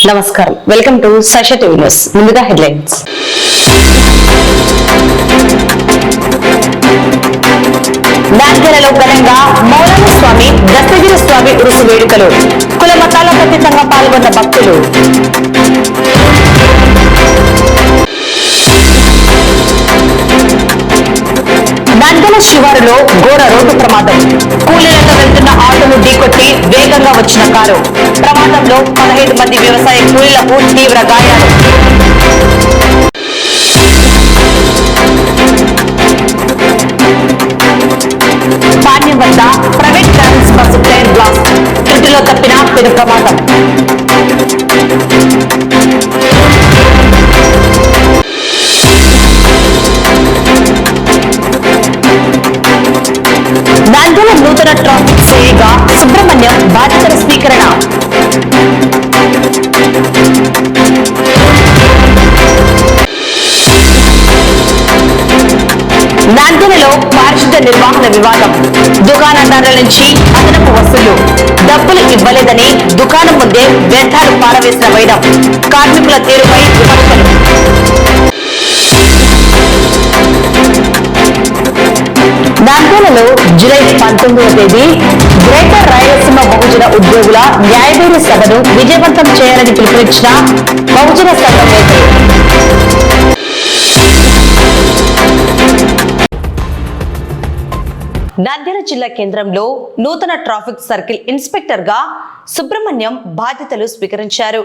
నమస్కారం, welcome to సష TV news. ముందుగా headlines. నాంద్యాలలో ఘనంగా మౌలానా స్వామి, దస్తగిరి స్వామి ఉరుసు వేడుకలు. కుల మతాలకు అతీతంగా పాల్గొన్న భక్తులు. నంద్యాల శివారులో ఘోర రోడ్డు ప్రమాదం. కూలీలతో వెళ్తున్న ఆటోను ఢీకొట్టి వేగంగా వచ్చిన కారు. ప్రమాదంలో 15 మంది వ్యవసాయ కూలీలకు తీవ్ర గాయాలు. పాణ్యం వద్ద private travels bus plane blast. త్రుటిలో తప్పిన పెను ప్రమాదం. నంద్యాల నూతన ట్రాఫిక్ సిఐగా సుబ్రహ్మణ్యం బాధ్యతల స్వీకరణ. నంద్యాలలో పారిశుద్ధ్య నిర్వహణ వివాదం. దుకాణదారుల నుంచి అదనపు వసూలు. డబ్బులు ఇవ్వలేదని దుకాణం ముందే వ్యర్థాలు పారవేసిన వైనం. కార్మికుల తీరుపై విమర్శలు. నంద్యాలలో జూలై 19వ తేదీ గ్రేటర్ రాయలసీమ బహుజన ఉద్యోగుల న్యాయబేరి సభను విజయవంతం చేయాలని పిలుపునిచ్చిన బహుజన సంఘం నేతలు. నంద్యాల జిల్లా కేంద్రంలో నూతన ట్రాఫిక్ సర్కిల్ ఇన్స్పెక్టర్ గా సుబ్రహ్మణ్యం బాధ్యతలు స్వీకరించారు.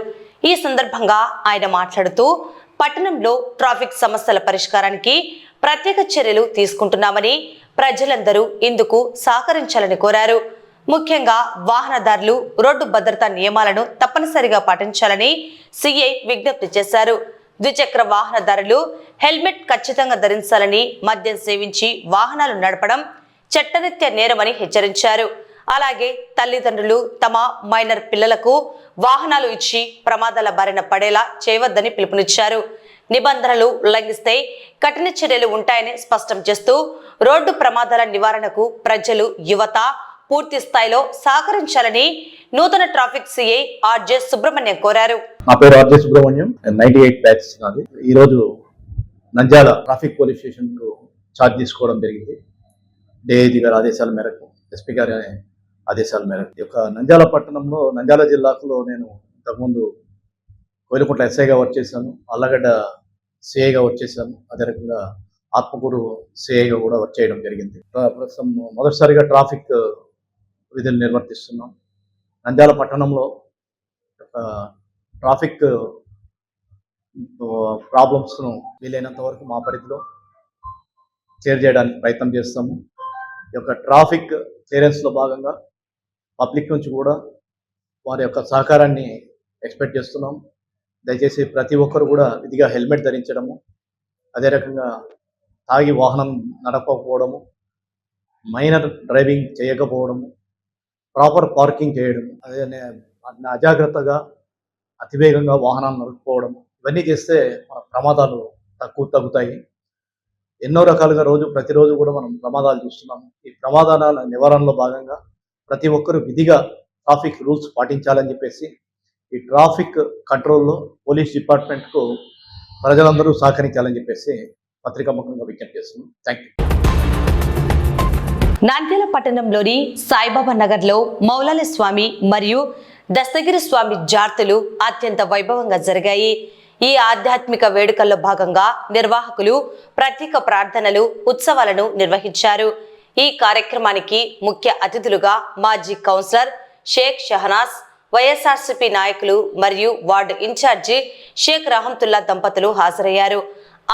ఈ సందర్భంగా ఆయన మాట్లాడుతూ పట్టణంలో ట్రాఫిక్ సమస్యల పరిష్కారానికి ప్రత్యేక చర్యలు తీసుకుంటున్నామని, ప్రజలందరూ ఇందుకు సహకరించాలని కోరారు. ముఖ్యంగా వాహనదారులు రోడ్డు భద్రతా నియమాలను తప్పనిసరిగా పాటించాలని సిఐ విజ్ఞప్తి చేశారు. ద్విచక్ర వాహనదారులు హెల్మెట్ ఖచ్చితంగా ధరించాలని, మద్యం సేవించి వాహనాలు నడపడం చట్టరీత్యా నేరమని హెచ్చరించారు. అలాగే తల్లిదండ్రులు తమ మైనర్ పిల్లలకు వాహనాలు ఇచ్చి ప్రమాదాల బారిన పడేలా చేయవద్దని పిలుపునిచ్చారు. నిబంధనలు ఉల్లంఘిస్తే కఠిన చర్యలు ఉంటాయని స్పష్టం చేస్తూ రోడ్డు ప్రమాదాల నివారణకు ప్రజలు, యువత పూర్తి స్థాయిలో సహకరించాలని నూతన ట్రాఫిక్ సిఐ ఆర్జే సుబ్రహ్మణ్యం కోరారు. నా పేరు ఆర్జే సుబ్రహ్మణ్యం, 98 బ్యాచ్ నాది. ఈరోజు నంద్యాల ట్రాఫిక్ పోలీస్ స్టేషన్ కు ఛార్జ్ తీసుకోవడం జరిగింది. డిఐజీ గారి ఆదేశాల మేరకు, ఎస్పీ గారి ఆదేశాల మేరకు. ఈ యొక్క నంద్యాల పట్టణంలో, నంద్యాల జిల్లాలో నేను ఇంతకుముందు కోయిలకుంట్ల ఎస్ఐగా వర్క్ చేశాను, అల్లగడ్డ సిఐగా వర్క్ చేశాను, అదే రకంగా ఆత్మకూరు సిఐగా కూడా వర్క్ చేయడం జరిగింది. ప్రస్తుతం మొదటిసారిగా ట్రాఫిక్ విధులు నిర్వర్తిస్తున్నాం. నంద్యాల పట్టణంలో ట్రాఫిక్ ప్రాబ్లమ్స్ను వీలైనంత వరకు మా పరిధిలో క్లియర్ చేయడానికి ప్రయత్నం చేస్తాము. ఈ యొక్క ట్రాఫిక్ క్లియరెన్స్లో భాగంగా పబ్లిక్ నుంచి కూడా వారి యొక్క సహకారాన్ని ఎక్స్పెక్ట్ చేస్తున్నాం. దయచేసి ప్రతి ఒక్కరు కూడా విధిగా హెల్మెట్ ధరించడము, అదే రకంగా తాగి వాహనం నడపకపోవడము, మైనర్ డ్రైవింగ్ చేయకపోవడము, ప్రాపర్ పార్కింగ్ చేయడము, అదే అజాగ్రత్తగా అతివేగంగా వాహనాలు నడుపుకోవడము, ఇవన్నీ చేస్తే మన ప్రమాదాలు తగ్గుతాయి. ఎన్నో రకాలుగా ప్రతిరోజు కూడా మనం ప్రమాదాలు చూస్తున్నాము. ఈ ప్రమాదాల నివారణలో భాగంగా ప్రతి ఒక్కరు విధిగా ట్రాఫిక్ రూల్స్ పాటించాలని చెప్పేసి ఈ ట్రాఫిక్ కంట్రోల్లో పోలీస్ డిపార్ట్మెంట్కు ప్రజలందరూ సహకరించాలని చెప్పేసి పత్రికాముఖంగా విజ్ఞప్తి చేస్తున్నాం. Thank you. నంద్యాల పట్టణంలోని సాయిబాబా నగర్లో మౌలాలి స్వామి మరియు దస్తగిరి స్వామి జార్తులు అత్యంత వైభవంగా జరిగాయి. ఈ ఆధ్యాత్మిక వేడుకల్లో భాగంగా నిర్వాహకులు ప్రత్యేక ప్రార్థనలు, ఉత్సవాలను నిర్వహించారు. ఈ కార్యక్రమానికి ముఖ్య అతిథులుగా మాజీ కౌన్సిలర్ షేక్ షహనాజ్, వైఎస్ఆర్సీపీ నాయకులు మరియు వార్డు ఇన్ఛార్జి షేక్ రహంతుల్లా దంపతులు హాజరయ్యారు.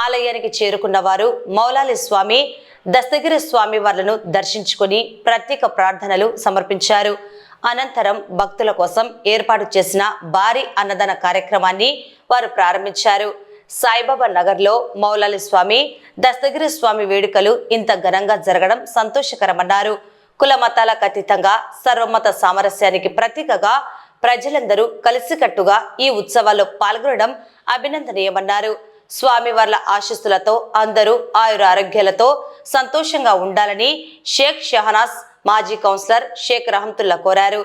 ఆలయానికి చేరుకున్న వారు మౌలాలి స్వామి, దస్తగిరి స్వామి వార్లను దర్శించుకుని ప్రత్యేక ప్రార్థనలు సమర్పించారు. అనంతరం భక్తుల కోసం ఏర్పాటు చేసిన భారీ అన్నదాన కార్యక్రమాన్ని వారు ప్రారంభించారు. సాయిబాబా నగర్లో మౌలాలి స్వామి, దస్తగిరి స్వామి వేడుకలు ఇంత ఘనంగా జరగడం సంతోషకరమన్నారు. కుల మతాలకు అతీతంగా సర్వమత సామరస్యానికి ప్రతీకగా ప్రజలందరూ కలిసికట్టుగా ఈ ఉత్సవాల్లో పాల్గొనడం అభినందనీయమన్నారు. స్వామివార్ల ఆశీస్సులతో అందరూ ఆయుర ఆరోగ్యాలతో సంతోషంగా ఉండాలని షేక్ షహనాజ్, మాజీ కౌన్సిలర్ షేక్ రహంతుల్లా కోరారు.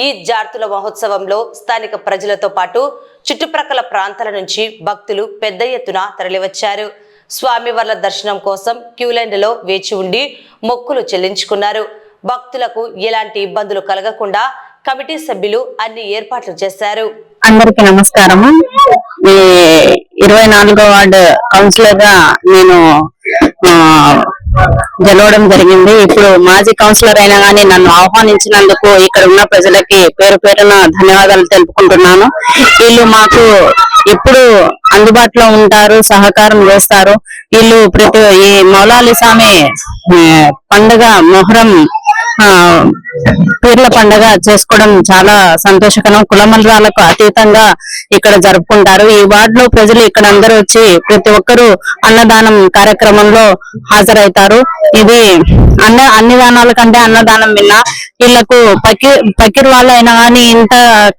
ఈ జార్తుల మహోత్సవంలో స్థానిక ప్రజలతో పాటు చుట్టుప్రక్కల ప్రాంతాల నుంచి భక్తులు పెద్ద ఎత్తున తరలివచ్చారు. స్వామివార్ల దర్శనం కోసం క్యూలైన్లలో వేచి ఉండి మొక్కులు చెల్లించుకున్నారు. భక్తులకు ఎలాంటి ఇబ్బందులు కలగకుండా కమిటీ సభ్యులు అన్ని ఏర్పాట్లు చేశారు. అందరికి నమస్కారము. 24వ వార్డు కౌన్సిలర్ గా నేను గెలవడం జరిగింది. ఇప్పుడు మాజీ కౌన్సిలర్ అయినా కానీ నన్ను ఆహ్వానించినందుకు ఇక్కడ ఉన్న ప్రజలకి పేరు పేరున ధన్యవాదాలు తెలుపుకుంటున్నాను. వీళ్ళు మాకు ఎప్పుడు అందుబాటులో ఉంటారు, సహకారం చేస్తారు. వీళ్ళు ఈ మౌలాలి స్వామి పండుగ మొహరం పీర్ల పండుగ చేసుకోవడం చాలా సంతోషకరం. కులమతాలకు అతీతంగా ఇక్కడ జరుపుకుంటారు. ఈ వార్డులో ప్రజలు ఇక్కడ అందరూ వచ్చి ప్రతి ఒక్కరూ అన్నదానం కార్యక్రమంలో హాజరవుతారు. ఇది అన్ని దానాల కంటే అన్నదానం విన్నా వీళ్ళకు పకీర్ వాళ్ళు అయినా కానీ ఇంత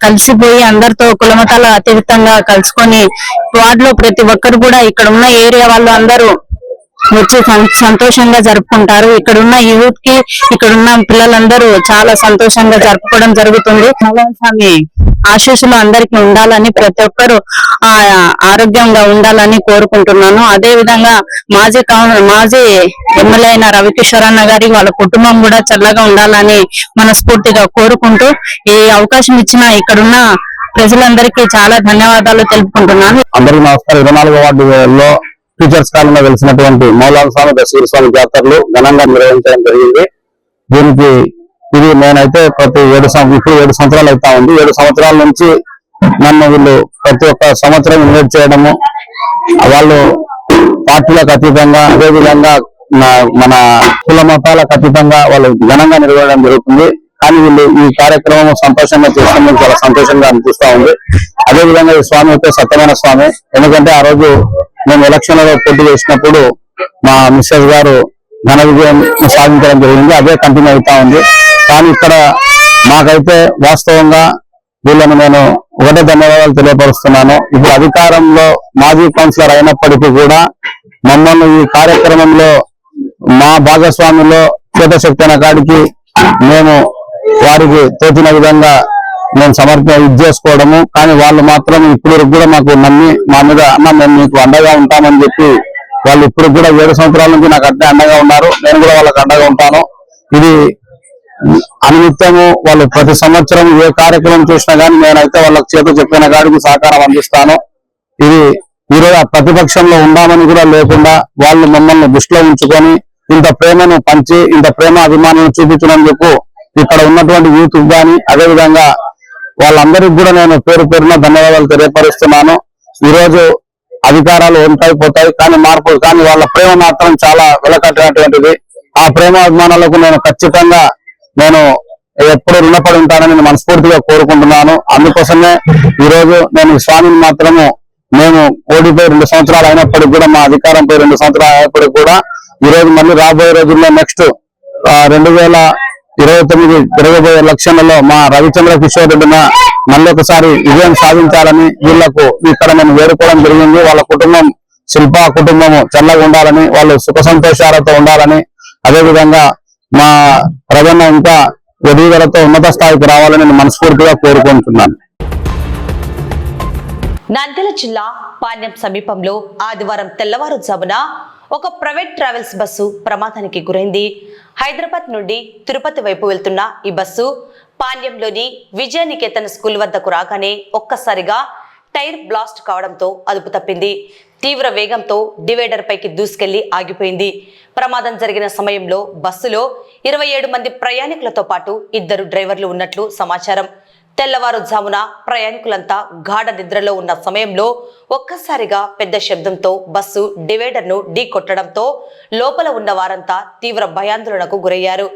కలిసిపోయి అందరితో కులమతాల అతీతంగా కలుసుకొని వార్డులో ప్రతి ఒక్కరు కూడా ఇక్కడ ఉన్న ఏరియా వాళ్ళు అందరూ వచ్చి సంతోషంగా జరుపుకుంటారు. ఇక్కడున్న యూత్ కి ఇక్కడున్న పిల్లలందరూ చాలా సంతోషంగా జరుపుకోవడం జరుగుతుంది. స్వామి ఆశీస్సులు అందరికీ ఉండాలని, ప్రతి ఒక్కరు ఆరోగ్యంగా ఉండాలని కోరుకుంటున్నాను. అదే విధంగా మాజీ ఎమ్మెల్యే అయిన రవికిషోరన్న గారి వాళ్ళ కుటుంబం కూడా చల్లగా ఉండాలని మనస్ఫూర్తిగా కోరుకుంటూ ఈ అవకాశం ఇచ్చిన ఇక్కడున్న ప్రజలందరికీ చాలా ధన్యవాదాలు తెలుపుకుంటున్నాను. అందరికీ నమస్కారం. 24వ వార్డులో టీచర్స్ కాలంలో వెలిసినటువంటి మౌలాలి స్వామి దస్తగిరి స్వామి జాతరలు ఘనంగా నిర్వహించడం జరిగింది. దీనికి ఇది నేనైతే ప్రతి 7 సంవత్సరాలు అవుతా ఉంది. 7 సంవత్సరాల నుంచి నన్ను వీళ్ళు ప్రతి ఒక్క సంవత్సరం ఇన్వైట్ చేయడము, వాళ్ళు పార్టీలకు అతీతంగా అదేవిధంగా మన కుల మతాలకు అతీతంగా వాళ్ళు ఘనంగా నిర్వహించడం జరుగుతుంది. కానీ వీళ్ళు ఈ కార్యక్రమం సంతోషంగా చేస్తున్నందుకు చాలా సంతోషంగా అనిపిస్తా ఉంది. అదేవిధంగా ఈ స్వామి అయితే సత్యమైన స్వామి. ఎందుకంటే ఆ రోజు మేము ఎలక్షన్లలో పోటీ చేసినప్పుడు మా మిస్సెస్ గారు ఘన విజయం సాధించడం జరిగింది. అదే కంటిన్యూ అవుతా ఉంది. కానీ ఇక్కడ మాకైతే వాస్తవంగా వీళ్ళని నేను ఒకటే ధన్యవాదాలు తెలియపరుస్తున్నాను. ఇప్పుడు అధికారంలో మాజీ కౌన్సిలర్ అయినప్పటికీ కూడా మమ్మల్ని ఈ కార్యక్రమంలో మా భాగస్వామిలో చేతశక్తి అనే కాడికి మేము వారికి తోచిన విధంగా మేము ఇది చేసుకోవడము. కానీ వాళ్ళు మాత్రం ఇప్పుడు కూడా మాకు నమ్మి మా మీద అన్న మేము మీకు అండగా ఉంటామని చెప్పి వాళ్ళు ఇప్పుడు కూడా 7 సంవత్సరాల నుంచి నాకు అట్టే అండగా ఉన్నారు. నేను కూడా వాళ్ళకి అండగా ఉంటాను. ఇది అనిమిత్తము వాళ్ళు ప్రతి సంవత్సరం ఏ కార్యక్రమం చేసినా కానీ నేనైతే వాళ్ళకి చేత చెప్పిన కాడికి సహకారం అందిస్తాను. ఇది ఈరోజు ప్రతిపక్షంలో ఉందామని కూడా లేకుండా వాళ్ళు మమ్మల్ని దృష్టిలో ఉంచుకొని ఇంత ప్రేమను పంచి ఇంత ప్రేమ అభిమానాన్ని చూపించినందుకు ఇక్కడ ఉన్నటువంటి యూత్ కానీ అదేవిధంగా వాళ్ళందరికీ కూడా నేను పేరు పేరున ధన్యవాదాలు తెలియపరుస్తున్నాను. ఈరోజు అధికారాలు ఉంటాయిపోతాయి కానీ వాళ్ళ ప్రేమ మాత్రం చాలా వెలకట్టినటువంటిది. ఆ ప్రేమ అభిమానాలకు నేను ఖచ్చితంగా ఎప్పుడు రుణపడి ఉంటానని నేను మనస్ఫూర్తిగా కోరుకుంటున్నాను. అందుకోసమే ఈరోజు నేను స్వామిని మాత్రము మేము ఓడిపోయి 2 సంవత్సరాలు అయినప్పటికీ కూడా మా అధికారంపై 2 సంవత్సరాలు అయినప్పటికీ కూడా ఈరోజు మళ్ళీ రాబోయే రోజుల్లో నెక్స్ట్ 2029 జరగబోయే ఎలక్షన్లలో మా రవిచంద్ర కిషోర్ రెడ్డిని మళ్ళీ ఒకసారి విజయం సాధించాలని వీళ్లకు ఇక్కడ నేను వేడుకోవడం జరిగింది. వాళ్ళ కుటుంబం శిల్పా కుటుంబము చల్లగా ఉండాలని, వాళ్ళు సుఖ సంతోషాలతో ఉండాలని, అదేవిధంగా మా ప్రజన్న ఇంకా ఎదుగుదలతో ఉన్నత స్థాయికి రావాలని నేను మనస్ఫూర్తిగా కోరుకుంటున్నాను. నంద్యాల జిల్లా పాణ్యం సమీపంలో ఆదివారం తెల్లవారుజామున ఒక ప్రైవేట్ ట్రావెల్స్ బస్సు ప్రమాదానికి గురైంది. హైదరాబాద్ నుండి తిరుపతి వైపు వెళ్తున్న ఈ బస్సు పాణ్యంలోని విజయనికేతన్ స్కూల్ వద్దకు రాగానే ఒక్కసారిగా టైర్ బ్లాస్ట్ కావడంతో అదుపు తప్పింది. తీవ్ర వేగంతో డివైడర్ పైకి దూసుకెళ్లి ఆగిపోయింది. ప్రమాదం జరిగిన సమయంలో బస్సులో 27 మంది ప్రయాణికులతో పాటు 2 డ్రైవర్లు ఉన్నట్లు సమాచారం. తెల్లవారుజామున ప్రయాణికులంతా గాఢ నిద్రలో ఉన్న సమయంలో ఒక్కసారిగా పెద్ద శబ్దంతో బస్సు డివైడర్ను ఢీ కొట్టడంతో లోపల ఉన్న వారంతా తీవ్ర భయాందోళనకు గురయ్యారు.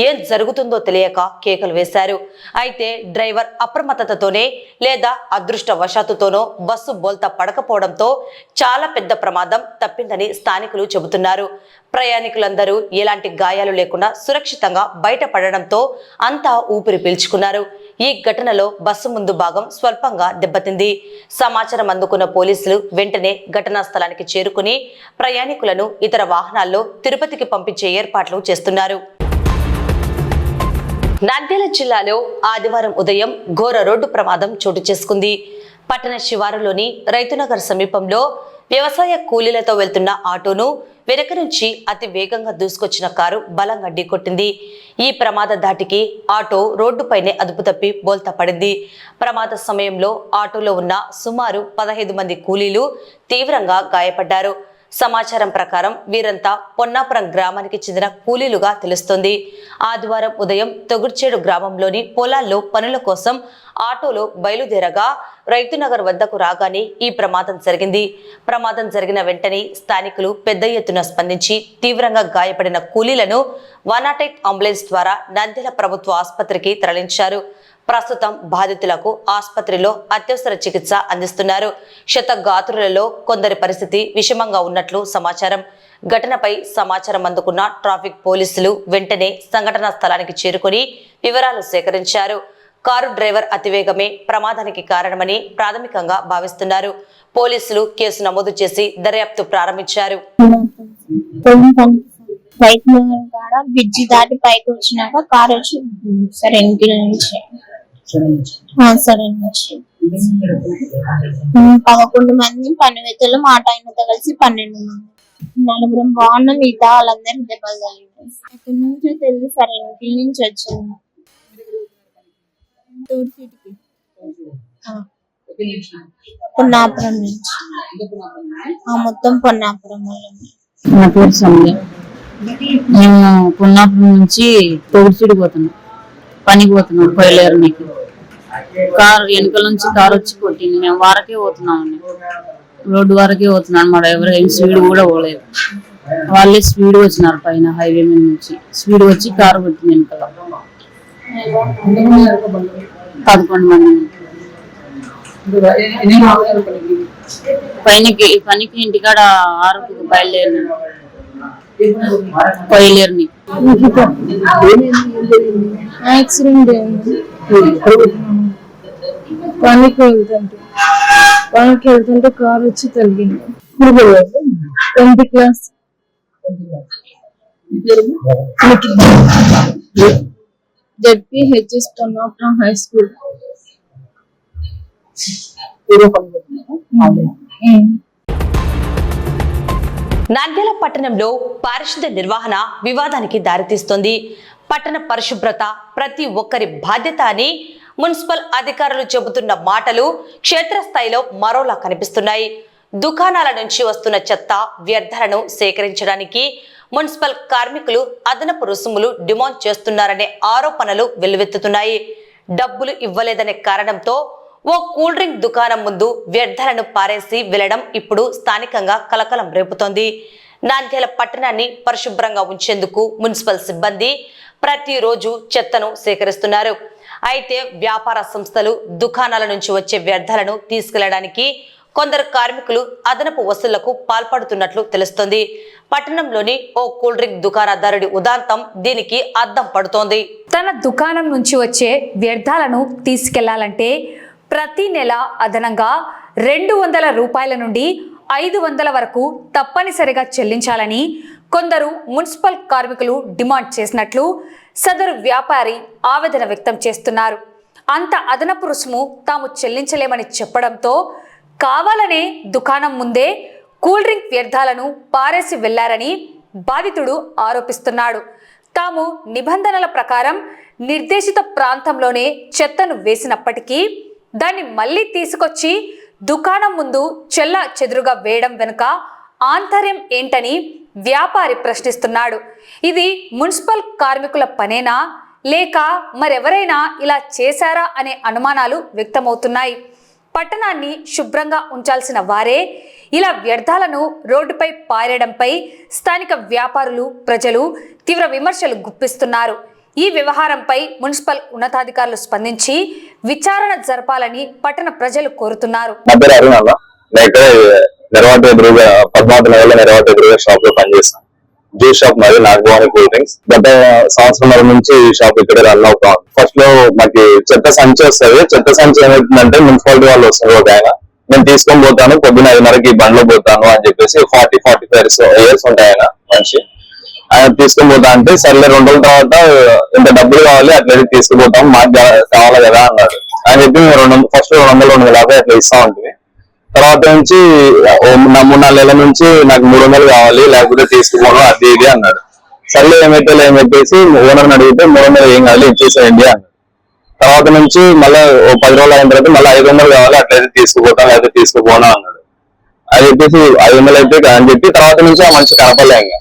ఏం జరుగుతుందో తెలియక కేకలు వేశారు. అయితే డ్రైవర్ అప్రమత్తతతోనే లేదా అదృష్టవశాత్తుతోనో బస్సు బోల్తా పడకపోవడంతో చాలా పెద్ద ప్రమాదం తప్పిందని స్థానికులు చెబుతున్నారు. ప్రయాణికులందరూ ఎలాంటి గాయాలు లేకుండా సురక్షితంగా బయటపడడంతో అంతా ఊపిరి పీల్చుకున్నారు. ఈ ఘటనలో బస్సు ముందు భాగం స్వల్పంగా దెబ్బతింది. సమాచారం అందుకున్న పోలీసులు వెంటనే ఘటనా స్థలానికి చేరుకుని ప్రయాణికులను ఇతర వాహనాల్లో తిరుపతికి పంపించే ఏర్పాట్లు చేస్తున్నారు. నంద్యాల జిల్లాలో ఆదివారం ఉదయం ఘోర రోడ్డు ప్రమాదం చోటు చేసుకుంది. పట్టణ శివారులోని రైతునగర్ సమీపంలో వ్యవసాయ కూలీలతో వెళ్తున్న ఆటోను వెనక నుంచి అతి వేగంగా దూసుకొచ్చిన కారు బలంగా ఢీకొట్టింది. ఈ ప్రమాద ధాటికి ఆటో రోడ్డుపైనే అదుపు తప్పి బోల్తా పడింది. ప్రమాద సమయంలో ఆటోలో ఉన్న సుమారు 15 మంది కూలీలు తీవ్రంగా గాయపడ్డారు. సమాచారం ప్రకారం వీరంతా పొన్నాపురం గ్రామానికి చెందిన కూలీలుగా తెలుస్తోంది. ఆదివారం ఉదయం తొగుర్చేడు గ్రామంలోని పొలాల్లో పనుల కోసం ఆటోలో బయలుదేరగా రైతునగర్ వద్దకు రాగానే ఈ ప్రమాదం జరిగింది. ప్రమాదం జరిగిన వెంటనే స్థానికులు పెద్ద ఎత్తున స్పందించి తీవ్రంగా గాయపడిన కూలీలను 108 అంబులెన్స్ ద్వారా నంద్యాల ప్రభుత్వ ఆసుపత్రికి తరలించారు. ప్రస్తుతం బాధితులకు ఆసుపత్రిలో అత్యవసర చికిత్స అందిస్తున్నారు. క్షతగాత్రులలో కొందరి పరిస్థితి విషమంగా ఉన్నట్లు సమాచారం. ఘటనపై సమాచారం అందుకున్న ట్రాఫిక్ పోలీసులు వెంటనే సంఘటనా స్థలానికి చేరుకుని వివరాలు సేకరించారు. కారు డ్రైవర్ అతివేగమే ప్రమాదానికి కారణమని ప్రాథమికంగా భావిస్తున్నారు. పోలీసులు కేసు నమోదు చేసి దర్యాప్తు ప్రారంభించారు. బ్రిడ్జి దాటి పైకి వచ్చినాక కారు వచ్చి సరే నుంచి 11 మంది పని వ్యక్తులు మాట ఆయనతో కలిసి 12 మంది, 4 బాగున్నాం. మిగతా వాళ్ళందరూ దెబ్బలు తగిలింది. ఎక్కడి నుంచో తెలియదు, సరే ఇంటి నుంచి వచ్చింది. పొన్నాపురం నుంచి, మొత్తం పొన్నాపురం వాళ్ళని. నా పేరు సంధ్య. మేము పున్నాపురం నుంచి తొగుర్చిడి పోతున్నాం, పనికి పోతున్నాం. కొయ్యలేరునికి కారు వెనకాల నుంచి కారు వచ్చి కొట్టింది. మేము వారకే పోతున్నామండి, రోడ్డు వరకే పోతున్నాను. మా డ్రైవర్ ఏం స్పీడ్ కూడా పోలేదు. వాళ్ళే స్పీడ్ వచ్చినారు పైన హైవే మీద నుంచి స్పీడ్ వచ్చి కారు కొట్టింది వెనకాల. 11 మంది పనికి ఇంటికాడ 6కు బయలుదేరినాను. కొయ్యలేరుని యాక్సిడెంట్ పనికి వెళ్తుంటే కారు వచ్చి తగిలింది. 10th class ZPHS Ponnapuram high school. Nandyal పట్టణంలో పారిశుద్ధ్య నిర్వహణ వివాదానికి దారితీస్తోంది. పట్టణ పరిశుభ్రత ప్రతి ఒక్కరి బాధ్యత అని మున్సిపల్ అధికారులు చెబుతున్న మాటలు క్షేత్రస్థాయిలో మరోలా కనిపిస్తున్నాయి. దుకాణాల నుంచి వస్తున్న చెత్త వ్యర్థాలను సేకరించడానికి మున్సిపల్ కార్మికులు అదనపు రుసుములు డిమాండ్ చేస్తున్నారనే ఆరోపణలు వెల్లువెత్తుతున్నాయి. డబ్బులు ఇవ్వలేదనే కారణంతో ఓ కూల్ డ్రింక్ దుకాణం ముందు వ్యర్థాలను పారేసి వెళ్లడం ఇప్పుడు స్థానికంగా కలకలం రేపుతోంది. నంద్యాల పట్టణాన్ని పరిశుభ్రంగా ఉంచేందుకు మున్సిపల్ సిబ్బంది ప్రతిరోజు చెత్తను సేకరిస్తున్నారు. అయితే వ్యాపార సంస్థలు దుకాణాల నుంచి వచ్చే వ్యర్థాలను తీసుకెళ్లడానికి కొందరు కార్మికులు అదనపు వసూళ్లకు పాల్పడుతున్నట్లు తెలుస్తోంది. పట్టణంలోని ఓ కూల్ డ్రింక్ దుకాణదారుడి ఉదాంతం దీనికి అద్దం పడుతోంది. తన దుకాణం నుంచి వచ్చే వ్యర్థాలను తీసుకెళ్లాలంటే ప్రతి నెల అదనంగా 200 రూపాయల నుండి 500 వరకు తప్పనిసరిగా చెల్లించాలని కొందరు మున్సిపల్ కార్మికులు డిమాండ్ చేసినట్లు సదరు వ్యాపారి ఆవేదన వ్యక్తం చేస్తున్నారు. అంత అదనపు రుసుము తాము చెల్లించలేమని చెప్పడంతో కావాలనే దుకాణం ముందే కూల్ డ్రింక్ వ్యర్థాలను పారేసి వెళ్లారని బాధితుడు ఆరోపిస్తున్నాడు. తాము నిబంధనల ప్రకారం నిర్దేశిత ప్రాంతంలోనే చెత్తను వేసినప్పటికీ దాన్ని మళ్లీ తీసుకొచ్చి దుకాణం ముందు చెల్ల చెదురుగా వేయడం వెనుక ఆంతర్యం ఏంటని వ్యాపారి ప్రశ్నిస్తున్నాడు. ఇది మున్సిపల్ కార్మికుల పనేనా లేక మరెవరైనా ఇలా చేశారా అనే అనుమానాలు వ్యక్తమవుతున్నాయి. పట్టణాన్ని శుభ్రంగా ఉంచాల్సిన వారే ఇలా వ్యర్థాలను రోడ్డుపై పారేయడంపై స్థానిక వ్యాపారులు ప్రజలు తీవ్ర విమర్శలు గుప్పిస్తున్నారు. ఈ వ్యవహారంపై మున్సిపల్ ఉన్నతాధికారులు స్పందించి విచారణ జరపాలని పట్టణ ప్రజలు కోరుతున్నారు. షాప్ లో పనిచేస్తాను. జ్యూస్ షాప్ మరి నాగభవాని కూల్ డ్రింక్స్. గత సంవత్సరం నుంచి ఈ షాప్ ఇక్కడ రన్ అవుతా ఉంది. ఫస్ట్ లో మాకు చెత్త సంచి వస్తుంది. చెత్త సంచి ఏమవుతుందంటే మున్సిపాలిటీ వాళ్ళు వస్తారు. ఒక ఆయన నేను తీసుకొని పోతాను, పొద్దున 5:30కి బండ్లో పోతాను అని చెప్పేసి 40-45 ఇయర్స్ ఉంటాయి ఆయన మనిషి. ఆయన తీసుకుని పోతా అంటే సర్లే 2 రోజుల తర్వాత ఇంత డబ్బులు కావాలి అట్లయితే తీసుకుపోతాం, మాకు కావాలి కదా అన్నాడు. అని చెప్పి మేము ఫస్ట్ 250 అట్లా ఇస్తా ఉంటుంది. తర్వాత నుంచి 3-4 నెలల నుంచి నాకు 300 కావాలి లేకపోతే తీసుకుపోను అది ఇది అన్నాడు. సర్లే ఏమైతేసి ఓనర్ని అడిగితే 300 ఏం కావాలి ఇచ్చేసేయండి అన్నాడు. తర్వాత నుంచి మళ్ళీ 10 రోజులు అయిన తర్వాత మళ్ళీ 500 కావాలి అట్లయితే తీసుకుపోతాం లేకపోతే తీసుకుపోను అన్నాడు. అది చెప్పేసి 500 అయితే అని చెప్పి తర్వాత నుంచి ఆ మనిషి కనపడలే. ఇంకా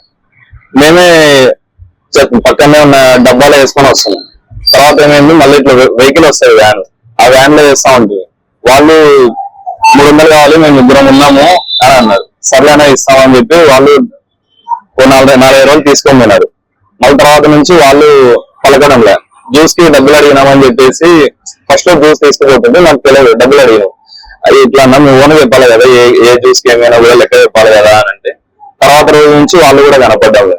మేమే పక్కనే ఉన్న డబ్బాలో వేసుకొని వస్తున్నాం. తర్వాత ఏమైంది, మళ్ళీ ఇట్లా వెహికల్ వస్తాయి వ్యాన్, ఆ వ్యాన్ లో వేస్తా ఉంటుంది. వాళ్ళు 300 కావాలి మేము 2 ఉన్నాము అని అన్నారు. సర్లేనా ఇస్తామని చెప్పి వాళ్ళు 4-5 రోజులు తీసుకొని పోయినారు. మళ్ళీ తర్వాత నుంచి వాళ్ళు పలకడం లే. జ్యూస్ కి డబ్బులు అడిగినామని చెప్పేసి ఫస్ట్ లో జ్యూస్ తీసుకుపోతుంటే నాకు తెలియదు, డబ్బులు అడిగినాం. అది ఇట్లా అన్నా మేము ఓన్ చెప్పాలి కదా, ఏ జ్యూస్ కి ఏమైనా కూడా లెక్క చెప్పాలి కదా అని అంటే తర్వాత రోజు నుంచి వాళ్ళు కూడా కనపడ్డారు.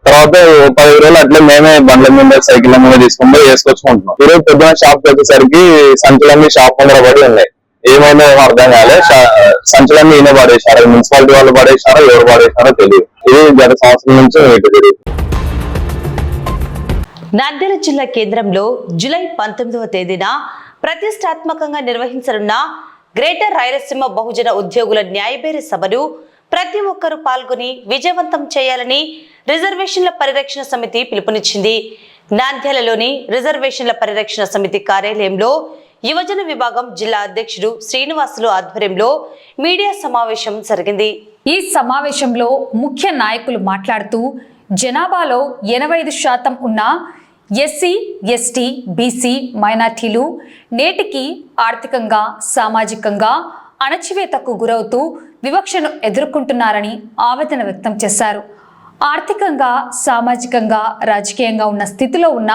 తర్వాత 10 రోజులు అట్లే మేమే బండ్ల మీద సైకిళ్ళ మీద తీసుకొని పోయి వేసుకొచ్చుకుంటున్నాం. ఈరోజు పొద్దున షాప్కి వచ్చేసరికి సంచులన్నీ షాప్ ముందర పడి ఉన్నాయి. ఏమైనా ఏమో అర్థం కాలే, సంచులన్నీ ఈయన పడేశారు. మున్సిపాలిటీ వాళ్ళు పడేశారో ఎవరు పడేశారో తెలియదు. ఇది గత సంవత్సరం నుంచి ఇటు జరిగింది. నంద్యాల జిల్లా కేంద్రంలో జూలై 19వ తేదీన ప్రతిష్టాత్మకంగా నిర్వహించనున్న గ్రేటర్ రాయలసీమ బహుజన ఉద్యోగుల న్యాయబేరి సభను ప్రతి ఒక్కరూ పాల్గొని విజయవంతం చేయాలని రిజర్వేషన్ల పరిరక్షణ సమితి పిలుపునిచ్చింది. నంద్యాలలోని రిజర్వేషన్ల పరిరక్షణ సమితి కార్యాలయంలో యువజన విభాగం జిల్లా అధ్యక్షుడు శ్రీనివాసులు ఆధ్వర్యంలో మీడియా సమావేశం జరిగింది. ఈ సమావేశంలో ముఖ్య నాయకులు మాట్లాడుతూ జనాభాలో 85% ఉన్న ఎస్సీ, ఎస్టీ, బీసీ, మైనార్టీలు నేటికి ఆర్థికంగా, సామాజికంగా అణచివేతకు గురవుతూ వివక్షను ఎదుర్కొంటున్నారని ఆవేదన వ్యక్తం చేశారు. ఆర్థికంగా, సామాజికంగా, రాజకీయంగా ఉన్న స్థితిలో ఉన్న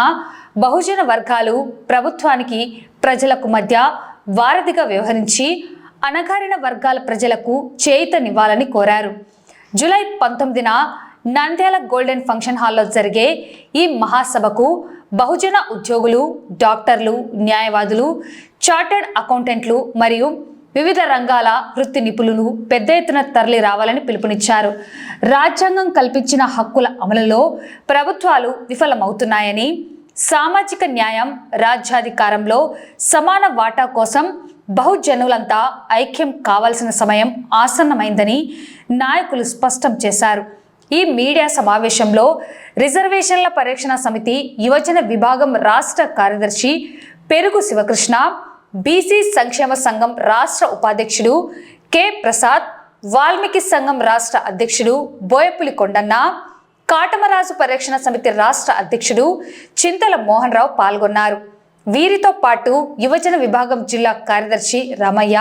బహుజన వర్గాలు ప్రభుత్వానికి, ప్రజలకు మధ్య వారధిగా వ్యవహరించి అణగారిన వర్గాల ప్రజలకు చేయూతనివ్వాలని కోరారు. జూలై 19న నంద్యాల గోల్డెన్ ఫంక్షన్ హాల్లో జరిగే ఈ మహాసభకు బహుజన ఉద్యోగులు, డాక్టర్లు, న్యాయవాదులు, చార్టర్డ్ అకౌంటెంట్లు మరియు వివిధ రంగాల వృత్తి నిపుణులు పెద్ద ఎత్తున తరలి రావాలని పిలుపునిచ్చారు. రాజ్యాంగం కల్పించిన హక్కుల అమలులో ప్రభుత్వాలు విఫలమవుతున్నాయని, సామాజిక న్యాయం, రాజ్యాధికారంలో సమాన వాటా కోసం బహుజనులంతా ఐక్యం కావాల్సిన సమయం ఆసన్నమైందని నాయకులు స్పష్టం చేశారు. ఈ మీడియా సమావేశంలో రిజర్వేషన్ల పరిరక్షణ సమితి యువజన విభాగం రాష్ట్ర కార్యదర్శి పెరుగు శివకృష్ణ, బీసీ సంక్షేమ సంఘం రాష్ట్ర ఉపాధ్యక్షుడు కె ప్రసాద్, వాల్మీకి సంఘం రాష్ట్ర అధ్యక్షుడు బోయపులి కొండన్న, కాటమరాజు పరిరక్షణ సమితి రాష్ట్ర అధ్యక్షుడు చింతల మోహన్ రావు పాల్గొన్నారు. వీరితో పాటు యువజన విభాగం జిల్లా కార్యదర్శి రమయ్య,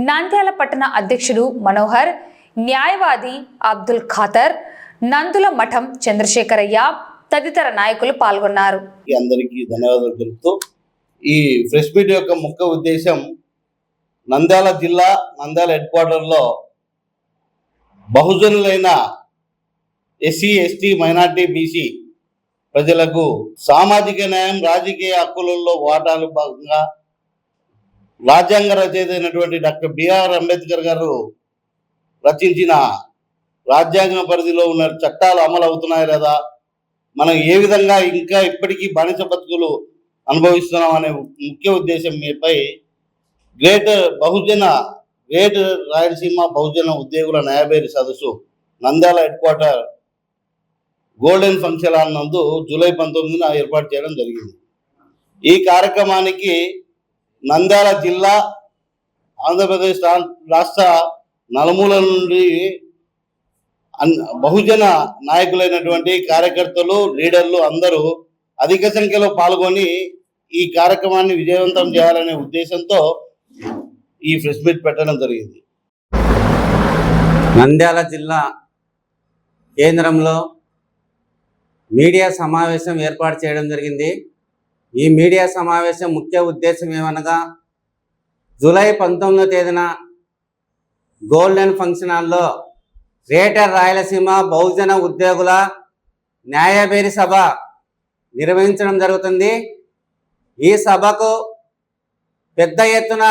నంద్యాల పట్టణ అధ్యక్షుడు మనోహర్, న్యాయవాది అబ్దుల్ ఖాదర్, నందుల మఠం చంద్రశేఖరయ్య తదితర నాయకులు పాల్గొన్నారు. అందరికీ ధన్యవాదాలు తెలుపుతూ ఈ ప్రెస్ మీట్ యొక్క ముఖ్య ఉద్దేశం నంద్యాల జిల్లా నంద్యాల హెడ్ క్వార్టర్లో బహుజనులైన ఎస్సీ, ఎస్టీ, మైనార్టీ, బీసీ ప్రజలకు సామాజిక న్యాయం, రాజకీయ హక్కులలో వాటాలు భాగంగా రాజ్యాంగ రచయిత అయినటువంటి డాక్టర్ బిఆర్ అంబేద్కర్ గారు రచించిన రాజ్యాంగ పరిధిలో ఉన్న చట్టాలు అమలు అవుతున్నాయి లేదా, మనం ఏ విధంగా ఇంకా ఇప్పటికీ బానిస బతుకులు అనుభవిస్తున్నాం అనే ముఖ్య ఉద్దేశం మీపై గ్రేట్ రాయలసీమ బహుజన ఉద్యోగుల న్యాయబేరి సదస్సు Nandyal head quarter golden function hall నందు జూలై 19న ఏర్పాటు చేయడం జరిగింది. ఈ కార్యక్రమానికి నంద్యాల జిల్లా, ఆంధ్రప్రదేశ్ రాష్ట్ర నలుమూల నుండి బహుజన నాయకులైనటువంటి కార్యకర్తలు, లీడర్లు అందరూ అధిక సంఖ్యలో పాల్గొని ఈ కార్యక్రమాన్ని విజయవంతం చేయాలనే ఉద్దేశంతో ఈ ప్రెస్ మీట్ పెట్టడం జరిగింది. నంద్యాల జిల్లా కేంద్రంలో మీడియా సమావేశం ఏర్పాటు చేయడం జరిగింది. ఈ మీడియా సమావేశం ముఖ్య ఉద్దేశం ఏమనగా జూలై 19వ తేదీన గోల్డెన్ ఫంక్షన్ హాల్లో గ్రేటర్ రాయలసీమ బహుజన ఉద్యోగుల న్యాయబేరి సభ నిర్వహించడం జరుగుతుంది. ఈ సభకు పెద్ద ఎత్తున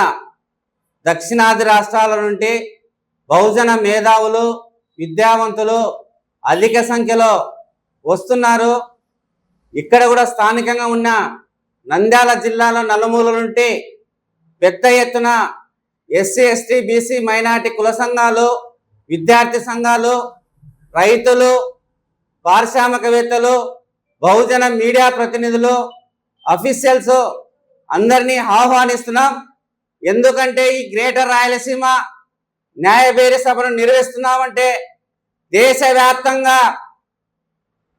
దక్షిణాది రాష్ట్రాల నుండి బహుజన మేధావులు, విద్యావంతులు అధిక సంఖ్యలో వస్తున్నారు. ఇక్కడ కూడా స్థానికంగా ఉన్న నంద్యాల జిల్లాలో నలుమూలల నుండి పెద్ద ఎత్తున ఎస్సీ ఎస్టీ బీసీ మైనార్టీ కుల సంఘాలు, విద్యార్థి సంఘాలు, రైతులు, పారిశ్రామికవేత్తలు, బహుజన మీడియా ప్రతినిధులు, అఫీషియల్స్ అందరినీ ఆహ్వానిస్తున్నాం. ఎందుకంటే ఈ గ్రేటర్ రాయలసీమ న్యాయబేరి సభను నిర్వహిస్తున్నామంటే దేశవ్యాప్తంగా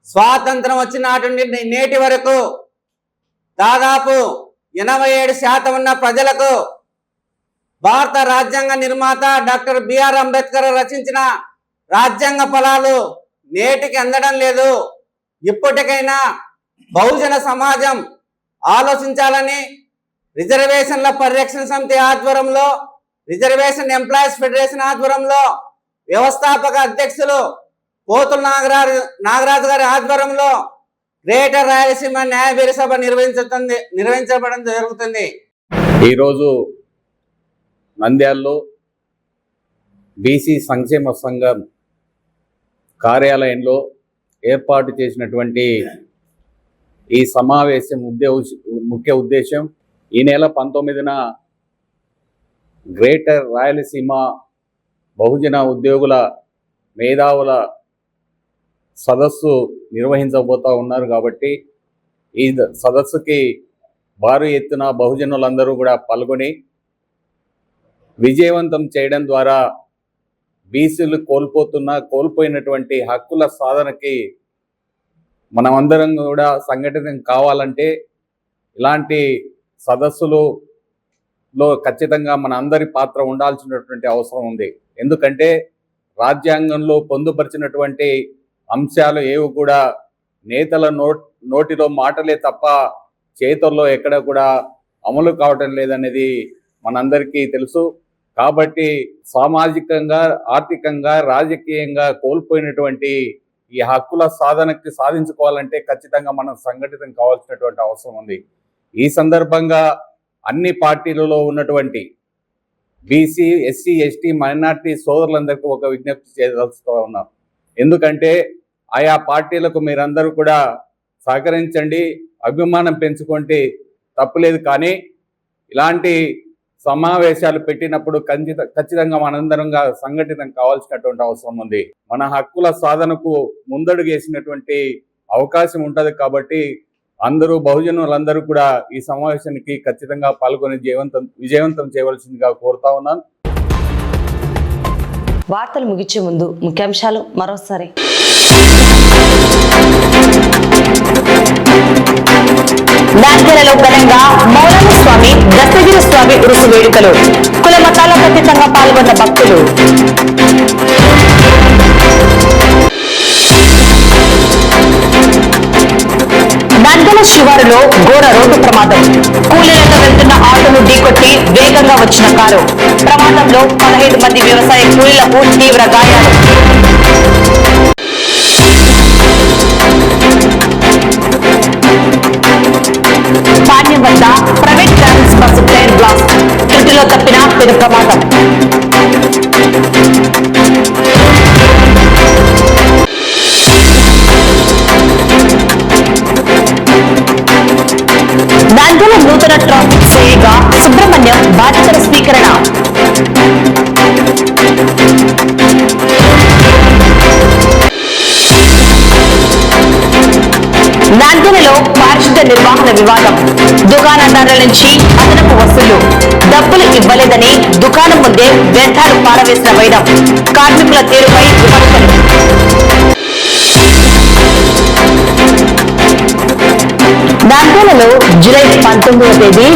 స్వాతంత్రం వచ్చినటు నేటి వరకు దాదాపు 87% ఉన్న ప్రజలకు భారత రాజ్యాంగ నిర్మాత డాక్టర్ బిఆర్ అంబేద్కర్ రచించిన రాజ్యాంగ ఫలాలు నేటికి అందడం లేదు. ఇప్పటికైనా బహుజన సమాజం ఆలోచించాలని రిజర్వేషన్ల పరిరక్షణ సమితి ఆధ్వర్యంలో, రిజర్వేషన్ ఎంప్లాయీస్ ఫెడరేషన్ ఆధ్వర్యంలో, వ్యవస్థాపక అధ్యక్షులు పోతుల నాగరాజు గారి ఆధ్వర్యంలో గ్రేటర్ రాయలసీమ న్యాయబేరి సభ నిర్వహించబడడం జరుగుతుంది. ఈరోజు నంద్యాలలో బీసీ సంక్షేమ సంఘం కార్యాలయంలో ఏర్పాటు చేసినటువంటి ఈ సమావేశం ముఖ్య ఉద్దేశం ఈ నెల 19న గ్రేటర్ రాయలసీమ బహుజన ఉద్యోగుల మేధావుల సదస్సు నిర్వహించబోతా ఉన్నారు. కాబట్టి ఈ సదస్సుకి భారీ ఎత్తున బహుజనులందరూ కూడా పాల్గొని విజయవంతం చేయడం ద్వారా బీసీలు కోల్పోయినటువంటి హక్కుల సాధనకి మనమందరం కూడా సంఘటితం కావాలంటే ఇలాంటి సదస్సులలో ఖచ్చితంగా మన అందరి పాత్ర ఉండాల్సినటువంటి అవసరం ఉంది. ఎందుకంటే రాజ్యాంగంలో పొందుపరిచినటువంటి అంశాలు ఏవి కూడా నేతల నోటిలో మాటలే తప్ప చేతుల్లో ఎక్కడ కూడా అమలు కావటం లేదనేది మనందరికీ తెలుసు. కాబట్టి సామాజికంగా, ఆర్థికంగా, రాజకీయంగా కోల్పోయినటువంటి ఈ హక్కుల సాధించుకోవాలంటే ఖచ్చితంగా మనం సంఘటితం కావాల్సినటువంటి అవసరం ఉంది. ఈ సందర్భంగా అన్ని పార్టీలలో ఉన్నటువంటి బీసీ, ఎస్సీ, ఎస్టీ, మైనార్టీ సోదరులందరికీ ఒక విజ్ఞప్తి చేయదలుచుతూ ఉన్నాం. ఎందుకంటే ఆయా పార్టీలకు మీరందరూ కూడా సహకరించండి, అభిమానం పెంచుకుంటే తప్పులేదు. కానీ ఇలాంటి సమావేశాలు పెట్టినప్పుడు ఖచ్చితంగా మనందరంగా సంఘటితం కావాల్సినటువంటి అవసరం ఉంది. మన హక్కుల సాధనకు ముందడుగేసినటువంటి అవకాశం ఉంటుంది. కాబట్టి అందరూ బహుజనులందరూ కూడా ఈ సమావేశానికి ఖచ్చితంగా పాల్గొని విజయవంతం చేయవలసిందిగా కోరుతా ఉన్నాను. వార్తలు ముగించే ముందు ముఖ్యాంశాలు మరోసారి. నంద్యాలలో ఘనంగా మౌలానా స్వామి, దస్తగిరి స్వామి ఉరుసు వేడుకలు. కుల మతాలకు అతీతంగా పాల్గొన్న భక్తులు. నంద్యాల శివారులో ఘోర రోడ్డు ప్రమాదం. కూలీలతో వెళ్తున్న ఆటోను ఢీకొట్టి వేగంగా వచ్చిన కారు. ప్రమాదంలో 15 మంది వ్యవసాయ కూలీలకు తీవ్ర గాయాలు. పాణ్యం వద్ద private travels bus train blast. త్రుటిలో తప్పిన పెను ప్రమాదం. నంద్యాల నూతన ట్రాఫిక్ సేయగా సుబ్రహ్మణ్యం బాధ్యతల స్వీకరణ. నంద్యాలలో పారిశుద్ధ్య నిర్వహణ వివాదం. దుకాణదారుల నుంచి అదనపు వసూలు. డబ్బులు ఇవ్వలేదని దుకాణం ముందే వ్యర్థాలు పారవేసిన వైనం. కార్మికుల తీరుపై విమర్శలు. నంద్యాలలో జూలై 19వ తేదీ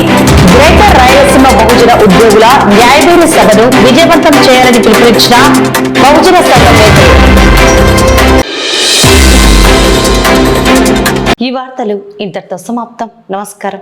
గ్రేటర్ రాయలసీమ బహుజన ఉద్యోగుల న్యాయబేరి సభను విజయవంతం చేయాలని పిలుపునిచ్చిన బహుజన సంఘం నేతలు. ఈ వార్తలు ఇంతటితో సమాప్తం. నమస్కారం.